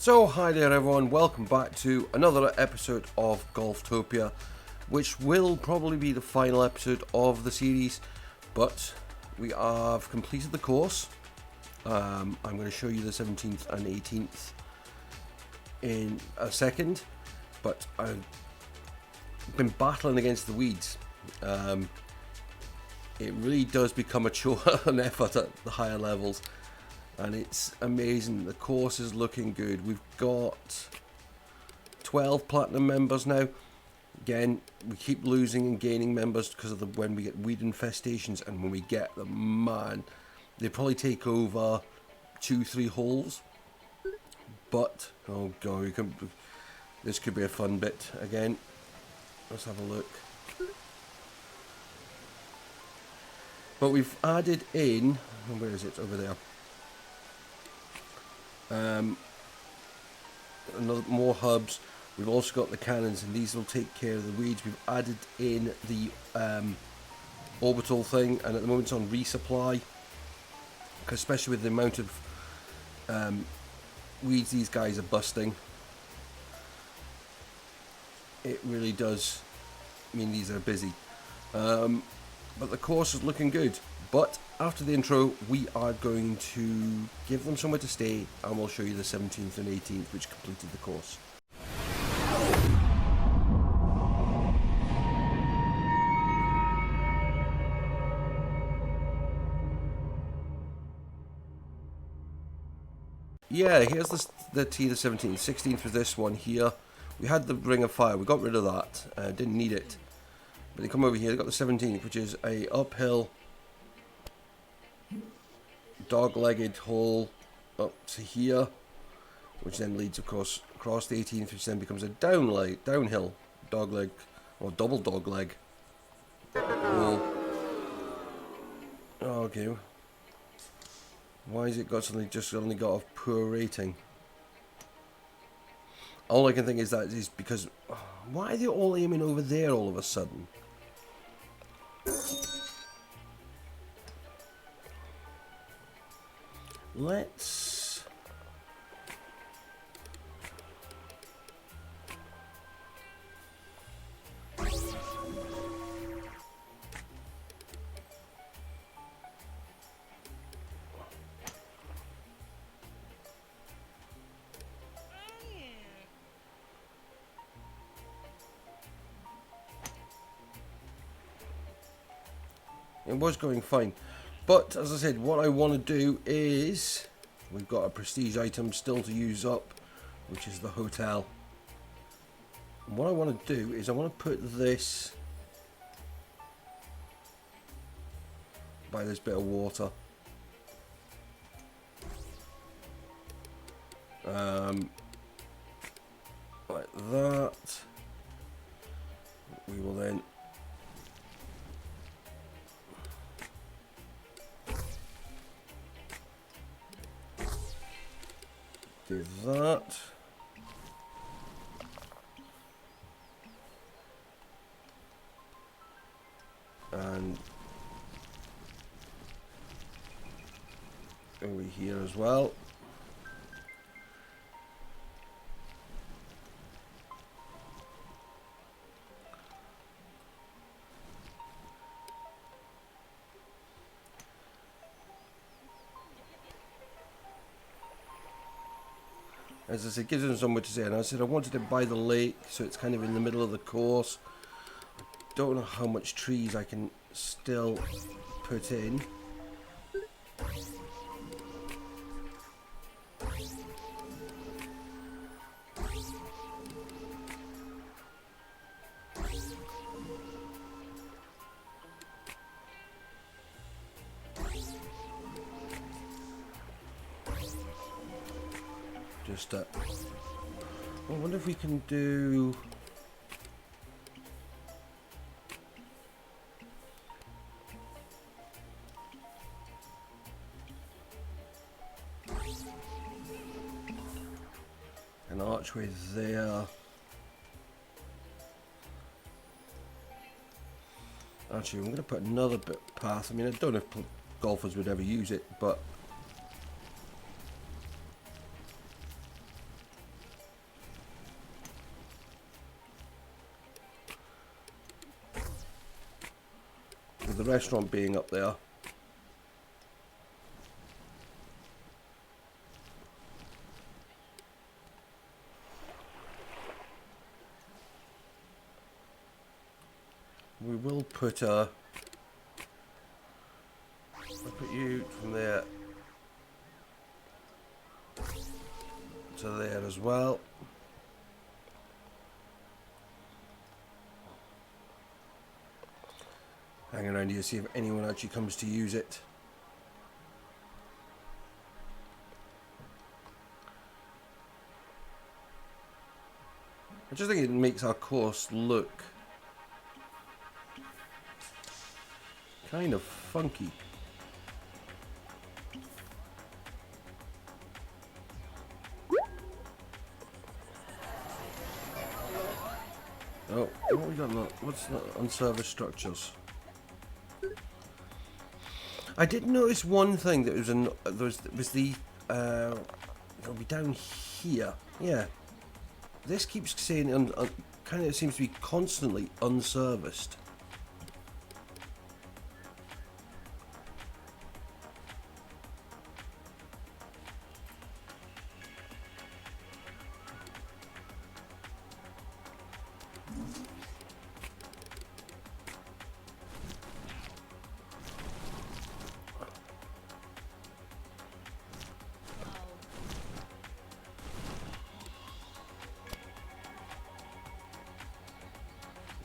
So hi there everyone, welcome back to another episode of Golftopia, which will probably be the final episode of the series, but we have completed the course. I'm going to show you the 17th and 18th in a second, but I've been battling against the weeds. It really does become a chore and effort at the higher levels. And it's amazing. The course is looking good. We've got 12 platinum members now. Again, we keep losing and gaining members because of when we get weed infestations, and when we get them, man, they probably take over 2-3 holes. But oh god, this could be a fun bit again. Let's have a look. But we've added in, where is it? Over there. More hubs. We've also got the cannons, and these will take care of the weeds. We've added in the orbital thing, and at the moment it's on resupply, because especially with the amount of weeds these guys are busting, it really does mean these are busy. But the course is looking good. But after the intro, we are going to give them somewhere to stay, and we'll show you the 17th and 18th, which completed the course. Yeah, here's the T, the 17th. 16th was this one here. We had the Ring of Fire. We got rid of that. Didn't need it. But they come over here. They got the 17th, which is a uphill dog-legged hole up to here, which then leads, of course, across the 18th, which then becomes a downhill dog-leg or double dog-leg hole. Okay, why has it got suddenly got a poor rating? All I can think is that is because why are they all aiming over there all of a sudden? Let's it was going fine. But, as I said, what I want to do is, we've got a prestige item still to use up, which is the hotel. And what I want to do is I want to put this by this bit of water. Like that. We will then do that. And over here as well. As I said, gives them somewhere to stay. And I said I wanted it by the lake, so it's kind of in the middle of the course. I don't know how much trees I can still put in. Just I wonder if we can do an archway there. Actually, I'm going to put another bit path. I mean, I don't know if golfers would ever use it, but with the restaurant being up there. We will put a... I'll put you from there to there as well. Hang around here, see if anyone actually comes to use it. I just think it makes our course look kind of funky. Oh, what we got now? What's that? Unserviced structures. I did notice one thing that was was the it'll be down here. Yeah, this keeps saying kind of seems to be constantly unserviced.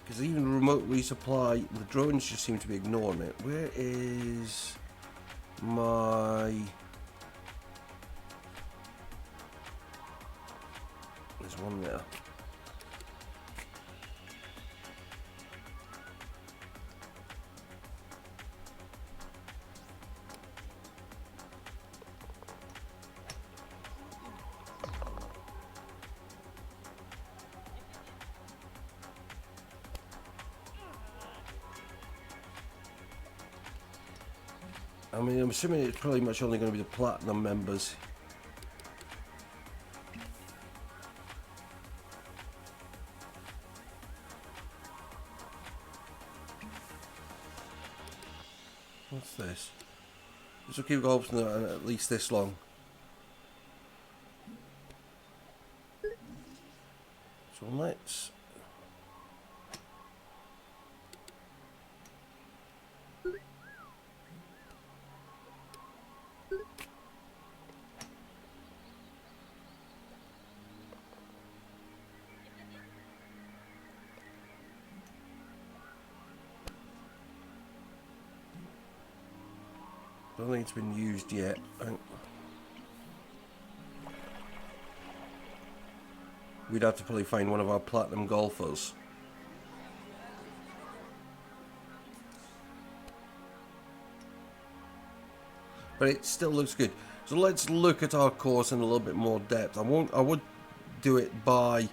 Because even remote resupply, the drones just seem to be ignoring it. Where is my... There's one there. I mean, I'm assuming it's pretty much only going to be the platinum members. What's this? This will keep golfing at least this long. So let's... I don't think it's been used yet. We'd have to probably find one of our platinum golfers. But it still looks good. So let's look at our course in a little bit more depth. I would do it by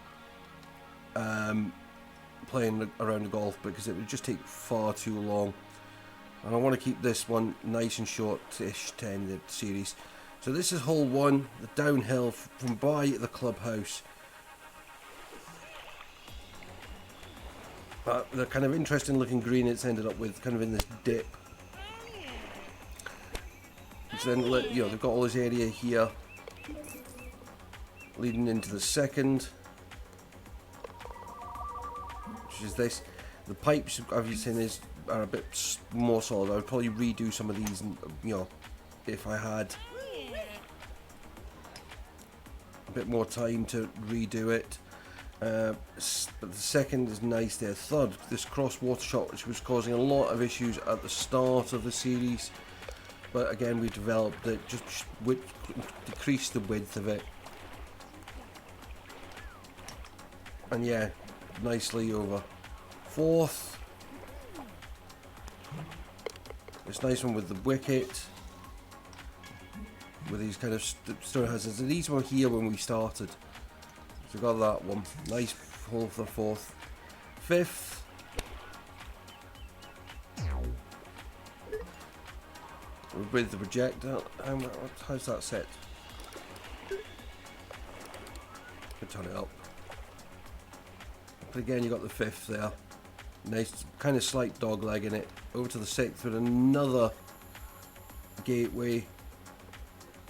playing around the golf because it would just take far too long. And I want to keep this one nice and short-ish to end the series. So this is hole 1, the downhill from by the clubhouse. The kind of interesting looking green it's ended up with, kind of in this dip. So then, you know, they've got all this area here leading into the second, which is this. The pipes, I've been saying, are a bit more solid. I would probably redo some of these, you know, if I had a bit more time to redo it. But the second is nice there. Third, this cross water shot, which was causing a lot of issues at the start of the series, but again we developed it, just decreased the width of it, and yeah, nicely over. Fourth, this nice one with the wicket, with these kind of stone hazards, and these were here when we started. So we got that one. Nice hole for the fourth. Fifth. With the projector. How's that set? Could turn it up. But again, you got the fifth there. Nice kind of slight dog leg in it. Over to the 6th with another gateway,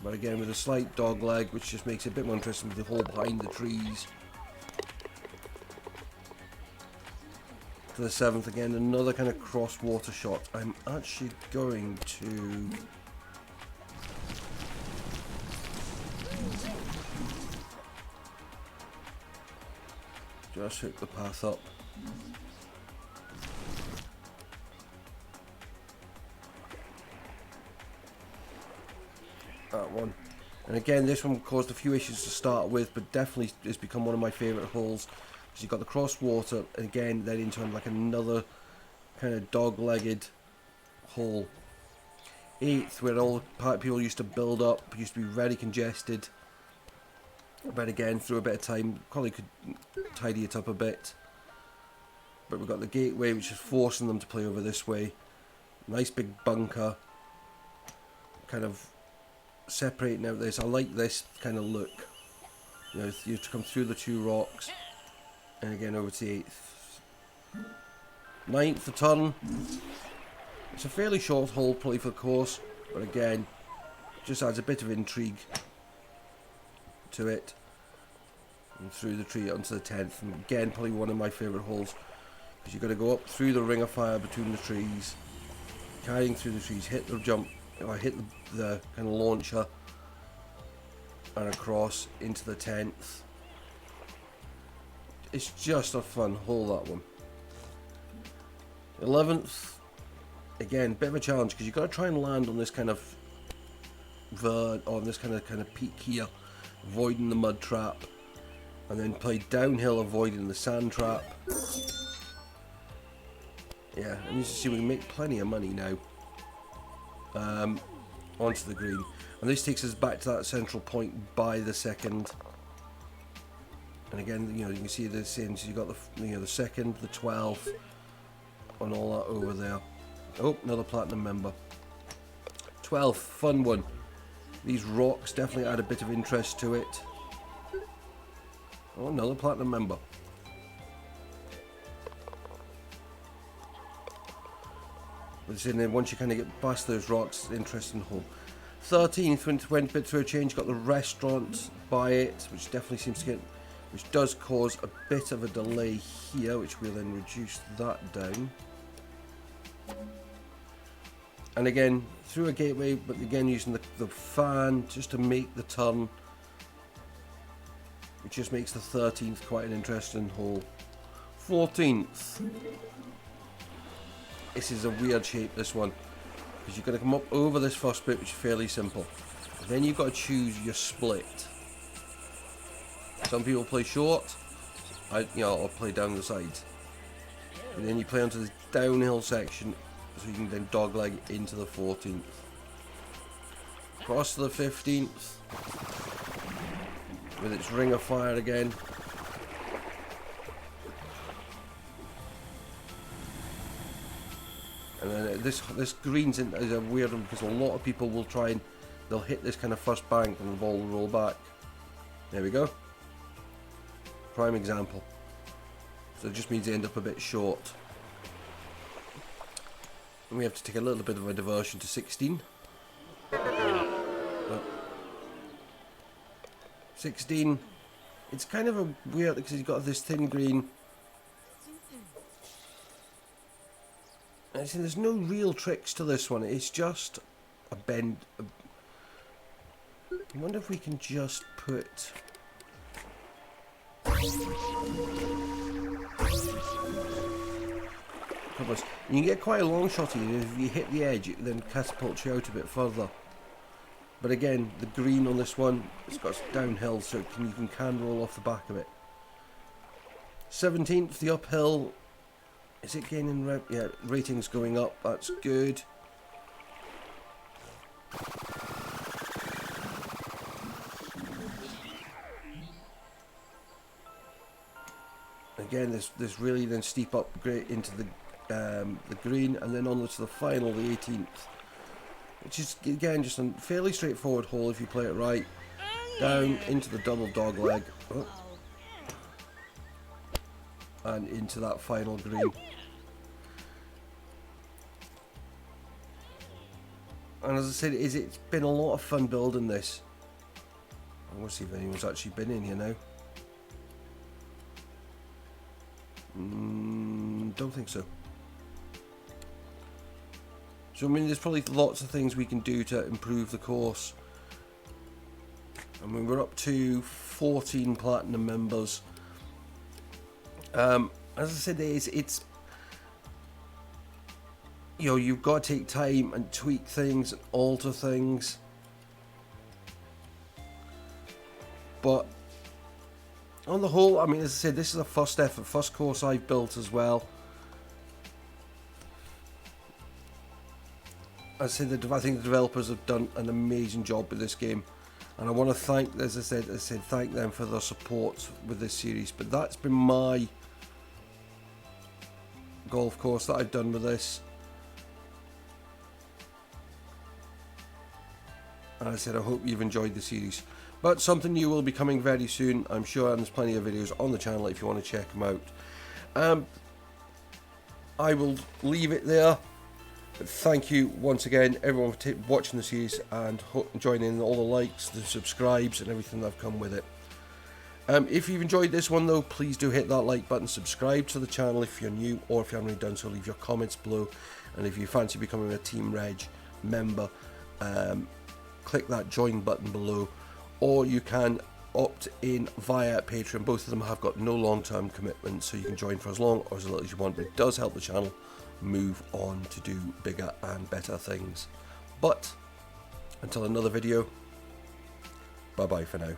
but again with a slight dog leg, which just makes it a bit more interesting with the hole behind the trees. To the 7th again, another kind of cross water shot. I'm actually going to just hook the path up. That one. And again, this one caused a few issues to start with, but definitely has become one of my favourite holes. Because you've got the cross water, and again, then into like another kind of dog-legged hole. 8th, where all the people used to build up, used to be very congested. But again, through a bit of time, probably could tidy it up a bit. But we've got the gateway, which is forcing them to play over this way. Nice big bunker. Kind of separating out this. I like this kind of look. You know, you have to come through the 2 rocks. And again over to the 8th. 9th, the turn. It's a fairly short hole probably for the course. But again, just adds a bit of intrigue to it. And through the tree onto the 10th. And again, probably one of my favourite holes. Because you've got to go up through the ring of fire between the trees. Carrying through the trees, hit the jump. I hit the kind of launcher and across into the 10th. It's just a fun hole, that one. 11th, again, bit of a challenge because you've got to try and land on this kind of on this kind of peak here, avoiding the mud trap, and then play downhill, avoiding the sand trap. Yeah, and you see we can make plenty of money now. Onto the green, and this takes us back to that central point by the 2nd. And again, you know, you can see this in. So you got the the 2nd, the 12th, and all that over there. Oh, another platinum member. 12th, fun one. These rocks definitely add a bit of interest to it. Oh, another platinum member. And then once you kind of get past those rocks, interesting hole. 13th, went a bit through a change, got the restaurant by it, which definitely seems to get, which does cause a bit of a delay here, which will then reduce that down. And again, through a gateway, but again using the fan just to make the turn, which just makes the 13th quite an interesting hole. 14th. This is a weird shape, this one, because you've got to come up over this first bit, which is fairly simple. Then you've got to choose your split. Some people play short, I'll play down the sides. And then you play onto this downhill section, so you can then dogleg into the 14th. Across to the 15th, with its ring of fire again. And then this green's is a weird one because a lot of people will try and they'll hit this kind of first bank and the ball will roll back. There we go. Prime example. So it just means they end up a bit short. And we have to take a little bit of a diversion to 16. 16. It's kind of a weird because you've got this thin green. I see there's no real tricks to this one. It's just a bend. I wonder if we can just put. You can get quite a long shot here. If you hit the edge, it then catapults you out a bit further. But again, the green on this one, it's got downhill, so you can roll off the back of it. 17th, the uphill. Is it gaining? Yeah, ratings going up. That's good. Again, this really then steep upgrade into the green, and then on to the final, the 18th, which is again just a fairly straightforward hole if you play it right. Down into the double dog leg, and into that final green. And as I said, it's been a lot of fun building this. I want to see if anyone's actually been in here now. Don't think so. So I mean, there's probably lots of things we can do to improve the course. I mean, we're up to 14 platinum members. As I said, it's you know, you've got to take time and tweak things and alter things. But on the whole, I mean, as I said, this is a first effort, first course I've built as well. As I said, I think the developers have done an amazing job with this game, and I want to thank, as I said, thank them for their support with this series. But that's been my golf course that I've done with this. And as I said, I hope you've enjoyed the series. But something new will be coming very soon, I'm sure, and there's plenty of videos on the channel if you want to check them out. I will leave it there. But thank you once again, everyone, for watching the series and joining in all the likes, the subscribes, and everything that have come with it. If you've enjoyed this one, though, please do hit that like button, subscribe to the channel if you're new, or if you haven't already done so, leave your comments below. And if you fancy becoming a Team Reg member, click that join button below, or you can opt in via Patreon. Both of them have got no long-term commitment, so you can join for as long or as little as you want, but it does help the channel move on to do bigger and better things. But until another video, bye bye for now.